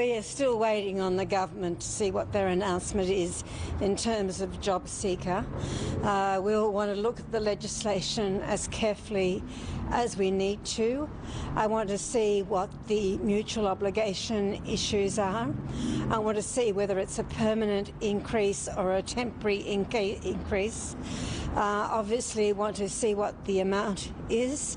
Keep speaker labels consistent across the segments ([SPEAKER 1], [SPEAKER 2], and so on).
[SPEAKER 1] we are still waiting on the government to see what their announcement is in terms of JobSeeker. We'll want to look at the legislation as carefully as we need to. I want to see what the mutual obligation issues are. I want to see whether it's a permanent increase or a temporary increase. Obviously want to see what the amount is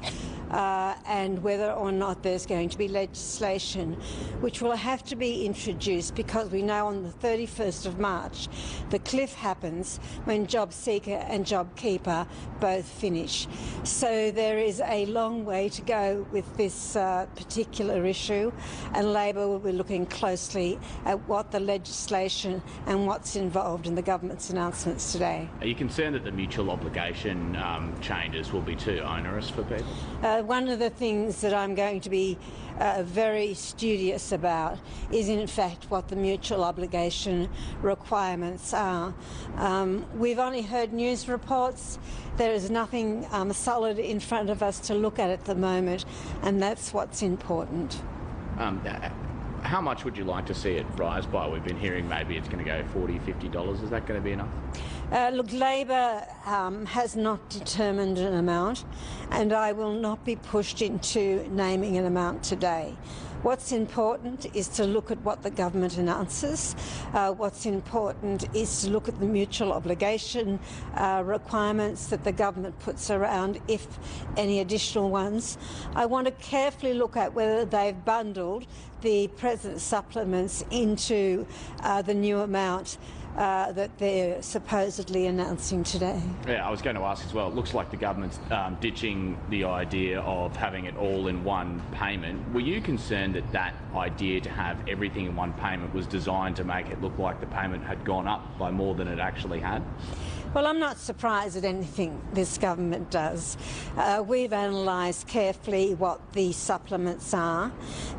[SPEAKER 1] and whether or not there's going to be legislation which will have to be introduced, because we know on the 31st of March the cliff happens when JobSeeker and JobKeeper both finish. So there is a long way to go with this particular issue, and Labor will be looking closely at what the legislation and what's involved in the government's announcements today.
[SPEAKER 2] Are you concerned that the mutual obligation changes will be too onerous for people?
[SPEAKER 1] One of the things that I'm going to be very studious about is in fact what the mutual obligation requirements are. We've only heard news reports. There is nothing solid in front of us to look at the moment, and that's what's important.
[SPEAKER 2] How much would you like to see it rise by? We've been hearing maybe it's going to go $40, $50. Is that going to be enough?
[SPEAKER 1] Look, Labor has not determined an amount, and I will not be pushed into naming an amount today. What's important is to look at what the government announces. What's important is to look at the mutual obligation requirements that the government puts around, if any additional ones. I want to carefully look at whether they've bundled the present supplements into the new amount that they're supposedly announcing today.
[SPEAKER 2] Yeah, I was going to ask as well. It looks like the government's ditching the idea of having it all in one payment. Were you concerned that that idea to have everything in one payment was designed to make it look like the payment had gone up by more than it actually had?
[SPEAKER 1] Well, I'm not surprised at anything this government does. We've analysed carefully what the supplements are.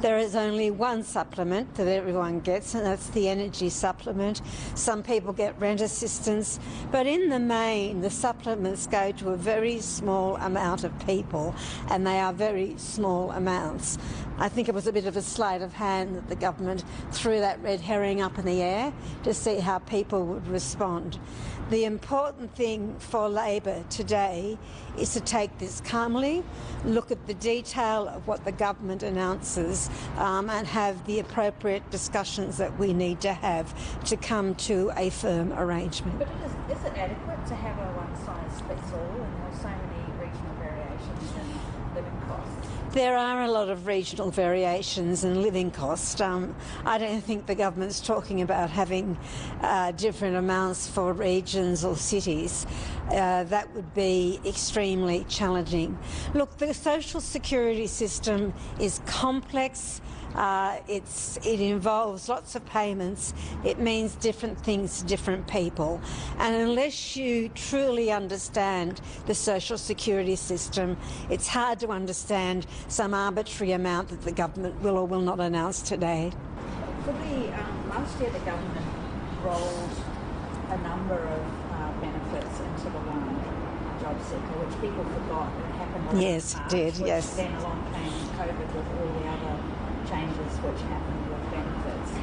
[SPEAKER 1] There is only one supplement that everyone gets, and that's the energy supplement. Some people get rent assistance, but in the main, the supplements go to a very small amount of people, and they are very small amounts. I think it was a bit of a sleight of hand that the government threw that red herring up in the air to see how people would respond. The important thing for Labor today is to take this calmly, look at the detail of what the government announces, and have the appropriate discussions that we need to have to come to a firm arrangement.
[SPEAKER 3] But is it adequate to have a one-size-fits-all, and there are so many regional variations in living costs?
[SPEAKER 1] There are a lot of regional variations in living cost. I don't think the government's talking about having different amounts for regions or cities. That would be extremely challenging. Look, the social security system is complex. It involves lots of payments. It means different things to different people. And unless you truly understand the social security system, it's hard to understand some arbitrary amount that the government will or will not announce today.
[SPEAKER 3] For the last year, the government rolled a number of benefits into the one JobSeeker, which people forgot had happened.
[SPEAKER 1] Yes, it did, yes.
[SPEAKER 3] Then along came COVID with all the other changes which happened with benefits.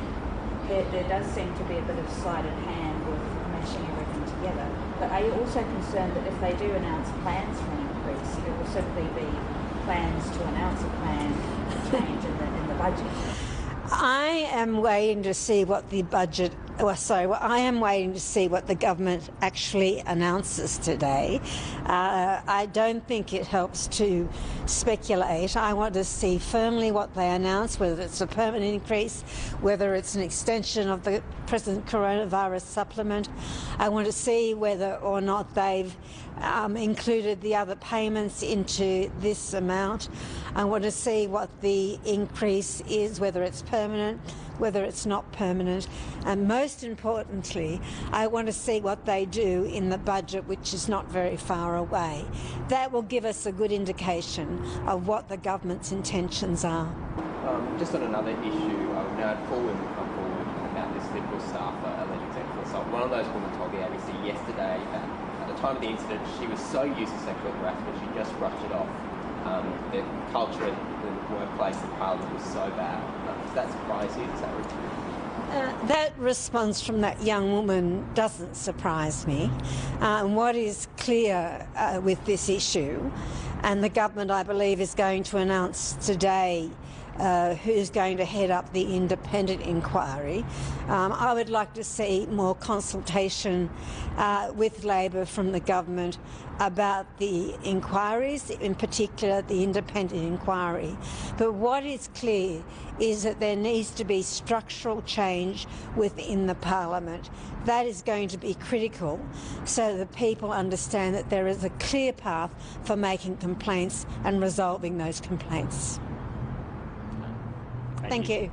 [SPEAKER 3] There does seem to be a bit of sleight of hand with mashing everything together. But are you also concerned that if they do announce plans for an increase, it will simply be plans to announce a plan change in the budget?
[SPEAKER 1] I am waiting to see what the budget, I am waiting to see what the government actually announces today. I don't think it helps to speculate. I want to see firmly what they announce, whether it's a permanent increase, whether it's an extension of the present coronavirus supplement. I want to see whether or not they've included the other payments into this amount. I want to see what the increase is, whether it's permanent, whether it's not permanent, and most importantly, I want to see what they do in the budget, which is not very far away. That will give us a good indication of what the government's intentions are.
[SPEAKER 4] Just on another issue, now Paul will come forward about this Liberal staff alleged sexual assault. One of those women told the ABC yesterday that at the time of the incident, she was so used to sexual harassment, she just brushed it off. The culture in the workplace in Parliament was so bad. that surprise you? Does that
[SPEAKER 1] That response from that young woman doesn't surprise me. What is clear with this issue, and the government, I believe, is going to announce today who's going to head up the independent inquiry. I would like to see more consultation with Labor from the government about the inquiries, in particular the independent inquiry. But what is clear is that there needs to be structural change within the Parliament. That is going to be critical so that people understand that there is a clear path for making complaints and resolving those complaints. Thank you.